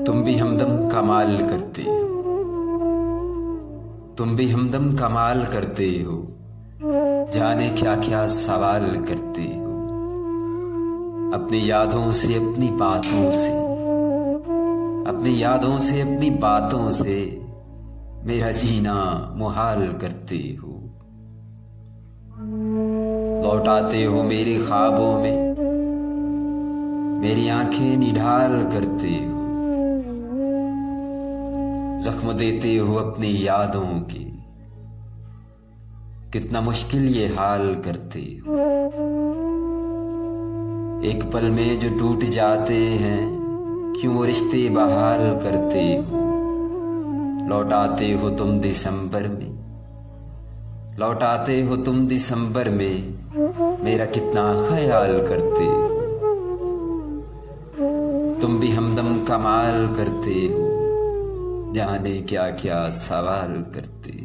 तुम भी हमदम कमाल करते हो। तुम भी हमदम कमाल करते हो। जाने क्या क्या सवाल करते हो। अपनी यादों से अपनी बातों से, अपनी यादों से अपनी बातों से मेरा जीना मुहाल करते हो। लौट आते हो मेरे ख्वाबों में, मेरी आंखें निढाल करते हो। जख्म देते हो अपनी यादों के, कितना मुश्किल ये हाल करते हो। एक पल में जो टूट जाते हैं, क्यों वो रिश्ते बहाल करते हो। लौट आते हो तुम दिसंबर में, लौट आते हो तुम दिसंबर में मेरा कितना ख्याल करते हो। तुम भी हमदम कमाल करते हो। जाने क्या क्या सवाल करते हो।